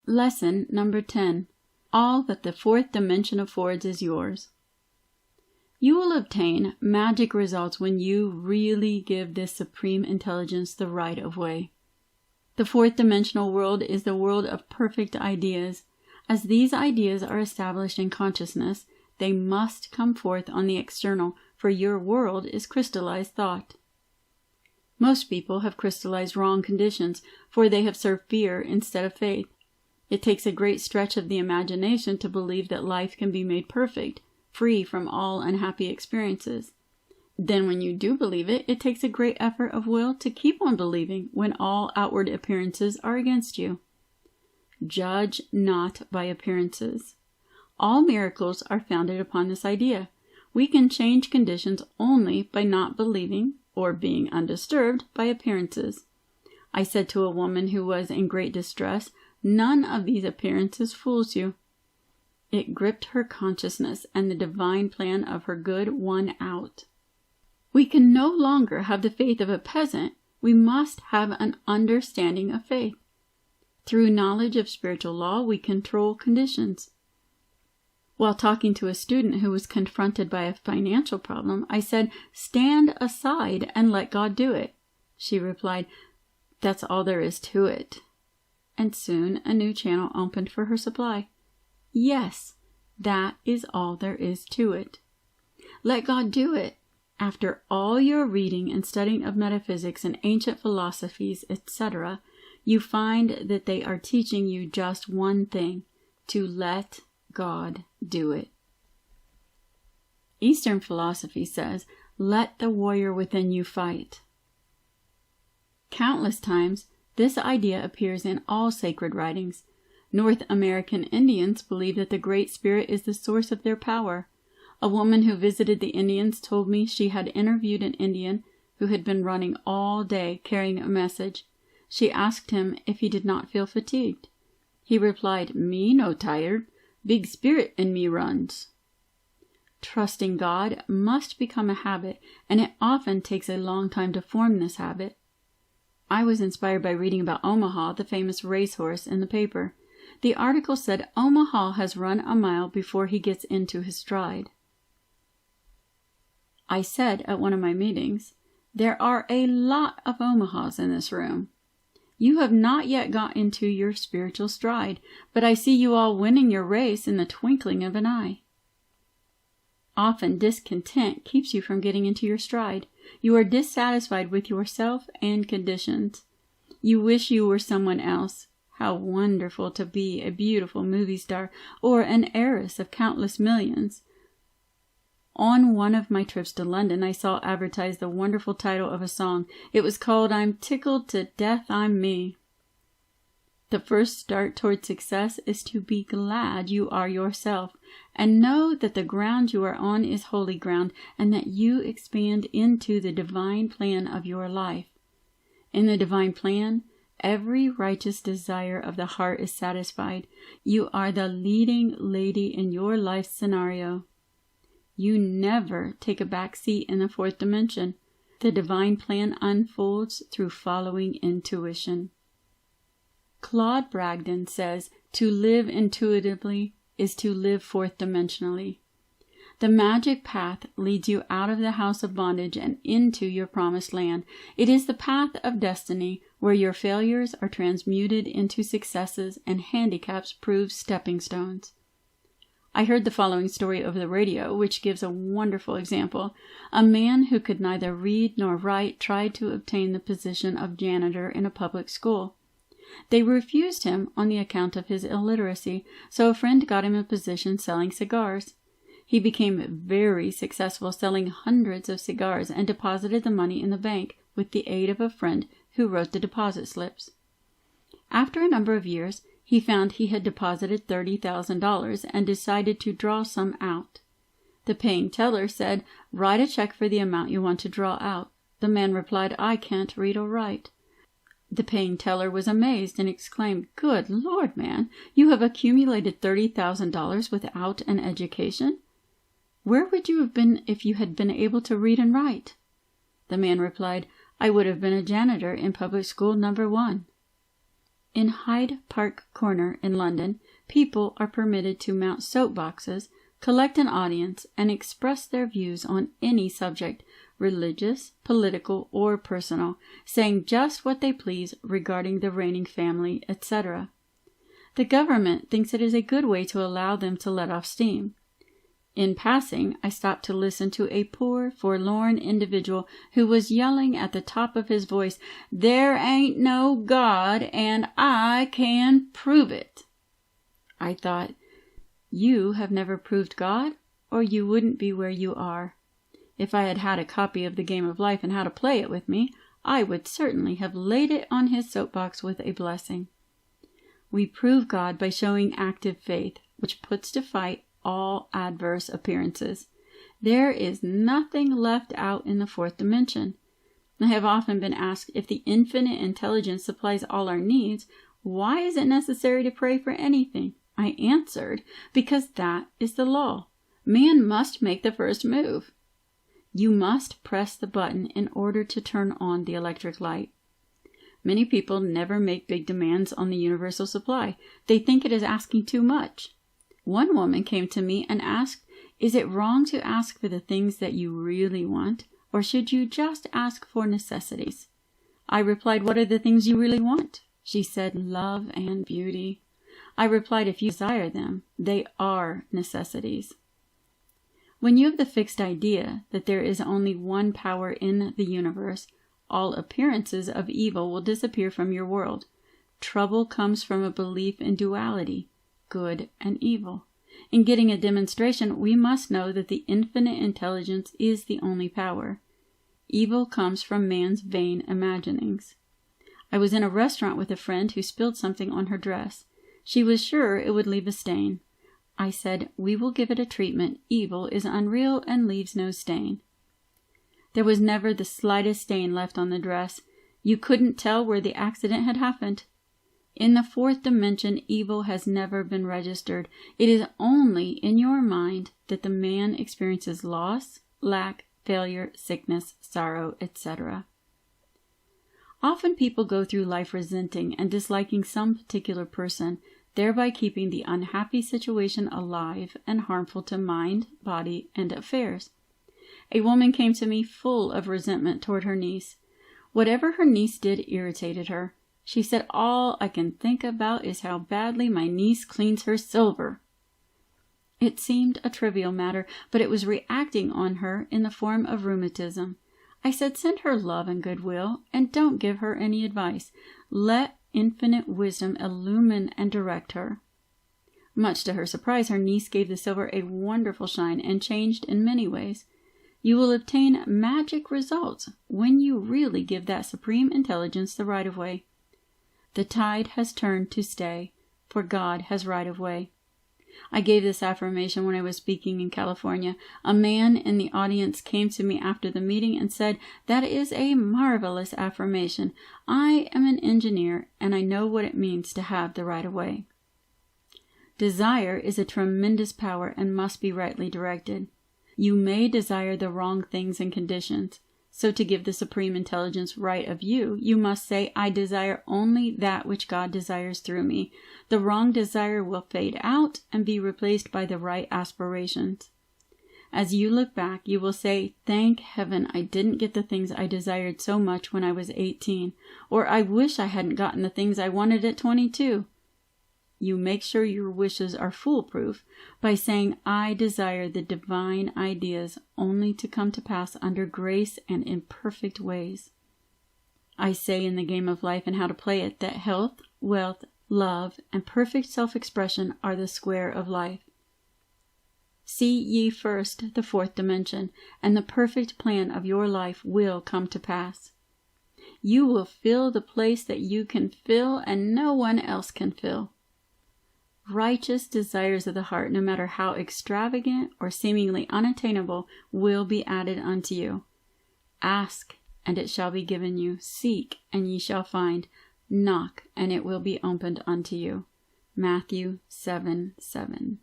Lesson number 10. All that the fourth dimension affords is yours. You will obtain magic results when you really give this supreme intelligence the right of way. The fourth dimensional world is the world of perfect ideas. As these ideas are established in consciousness, they must come forth on the external, for your world is crystallized thought. Most people have crystallized wrong conditions, for they have served fear instead of faith. It takes a great stretch of the imagination to believe that life can be made perfect, free from all unhappy experiences. Then when you do believe it, it takes a great effort of will to keep on believing when all outward appearances are against you. Judge not by appearances. All miracles are founded upon this idea. We can change conditions only by not believing or being undisturbed by appearances. I said to a woman who was in great distress, "None of these appearances fools you." It gripped her consciousness, and the divine plan of her good won out. We can no longer have the faith of a peasant. We must have an understanding of faith. Through knowledge of spiritual law, we control conditions. While talking to a student who was confronted by a financial problem, I said, "Stand aside and let God do it." She replied, "That's all there is to it." And soon a new channel opened for her supply. Yes, that is all there is to it. Let God do it. After all your reading and studying of metaphysics and ancient philosophies, etc., you find that they are teaching you just one thing: to let God do it. Eastern philosophy says, "Let the warrior within you fight." Countless times, this idea appears in all sacred writings. North American Indians believe that the Great Spirit is the source of their power. A woman who visited the Indians told me she had interviewed an Indian who had been running all day carrying a message. She asked him if he did not feel fatigued. He replied, "Me no tired. Big spirit in me runs." Trusting God must become a habit, and it often takes a long time to form this habit. I was inspired by reading about Omaha, the famous racehorse, in the paper. The article said Omaha has run a mile before he gets into his stride. I said at one of my meetings, "There are a lot of Omahas in this room. You have not yet got into your spiritual stride, but I see you all winning your race in the twinkling of an eye." Often discontent keeps you from getting into your stride. You are dissatisfied with yourself and conditions. You wish you were someone else. How wonderful to be a beautiful movie star or an heiress of countless millions. On one of my trips to London, I saw advertised the wonderful title of a song. It was called "I'm Tickled to Death I'm Me." The first start toward success is to be glad you are yourself, and know that the ground you are on is holy ground, and that you expand into the divine plan of your life. In the divine plan, every righteous desire of the heart is satisfied. You are the leading lady in your life scenario. You never take a back seat in the fourth dimension. The divine plan unfolds through following intuition. Claude Bragdon says, "To live intuitively is to live fourth dimensionally." The magic path leads you out of the house of bondage and into your promised land. It is the path of destiny, where your failures are transmuted into successes and handicaps prove stepping stones. I heard the following story over the radio, which gives a wonderful example. A man who could neither read nor write tried to obtain the position of janitor in a public school. They refused him on the account of his illiteracy, so a friend got him a position selling cigars. He became very successful, selling hundreds of cigars, and deposited the money in the bank with the aid of a friend who wrote the deposit slips. After a number of years, he found he had deposited $30,000 and decided to draw some out. The paying teller said, "Write a check for the amount you want to draw out." The man replied, "I can't read or write." The paying teller was amazed and exclaimed, "Good Lord, man, you have accumulated $30,000 without an education? Where would you have been if you had been able to read and write?" The man replied, "I would have been a janitor in public school number 1. In Hyde Park Corner in London, people are permitted to mount soapboxes, collect an audience, and express their views on any subject, religious, political, or personal, saying just what they please regarding the reigning family, etc. The government thinks it is a good way to allow them to let off steam. In passing, I stopped to listen to a poor, forlorn individual who was yelling at the top of his voice, "There ain't no God, and I can prove it." I thought, you have never proved God, or you wouldn't be where you are. If I had had a copy of the Game of Life and how to play it with me, I would certainly have laid it on his soapbox with a blessing. We prove God by showing active faith, which puts to fight all adverse appearances. There is nothing left out in the fourth dimension. I have often been asked, if the infinite intelligence supplies all our needs, why is it necessary to pray for anything? I answered, because that is the law. Man must make the first move. You must press the button in order to turn on the electric light. Many people never make big demands on the universal supply. They think it is asking too much. One woman came to me and asked, "Is it wrong to ask for the things that you really want, or should you just ask for necessities?" I replied, "What are the things you really want?" She said, "Love and beauty." I replied, "If you desire them, they are necessities." When you have the fixed idea that there is only one power in the universe, all appearances of evil will disappear from your world. Trouble comes from a belief in duality, good and evil. In getting a demonstration, we must know that the infinite intelligence is the only power. Evil comes from man's vain imaginings. I was in a restaurant with a friend who spilled something on her dress. She was sure it would leave a stain. I said, "We will give it a treatment. Evil is unreal and leaves no stain." There was never the slightest stain left on the dress. You couldn't tell where the accident had happened. In the fourth dimension, evil has never been registered. It is only in your mind that the man experiences loss, lack, failure, sickness, sorrow, etc. Often people go through life resenting and disliking some particular person, thereby keeping the unhappy situation alive and harmful to mind, body, and affairs. A woman came to me full of resentment toward her niece. Whatever her niece did irritated her. She said, "All I can think about is how badly my niece cleans her silver." It seemed a trivial matter, but it was reacting on her in the form of rheumatism. I said, "Send her love and goodwill, and don't give her any advice. Let infinite wisdom illumine and direct her." Much to her surprise, her niece gave the silver a wonderful shine and changed in many ways. You will obtain magic results when you really give that supreme intelligence the right of way. The tide has turned to stay, for God has right of way. I gave this affirmation when I was speaking in California. A man in the audience came to me after the meeting and said, "That is a marvelous affirmation. I am an engineer, and I know what it means to have the right of way." Desire is a tremendous power and must be rightly directed. You may desire the wrong things and conditions. So to give the supreme intelligence right of you, you must say, "I desire only that which God desires through me." The wrong desire will fade out and be replaced by the right aspirations. As you look back, you will say, "Thank heaven I didn't get the things I desired so much when I was 18, or I wish I hadn't gotten the things I wanted at 22. You make sure your wishes are foolproof by saying, "I desire the divine ideas only to come to pass under grace and in perfect ways." I say in the Game of Life and How to Play It that health, wealth, love, and perfect self-expression are the square of life. See ye first the fourth dimension, and the perfect plan of your life will come to pass. You will fill the place that you can fill and no one else can fill. Righteous desires of the heart, no matter how extravagant or seemingly unattainable, will be added unto you. Ask, and it shall be given you. Seek, and ye shall find. Knock, and it will be opened unto you. Matthew 7:7.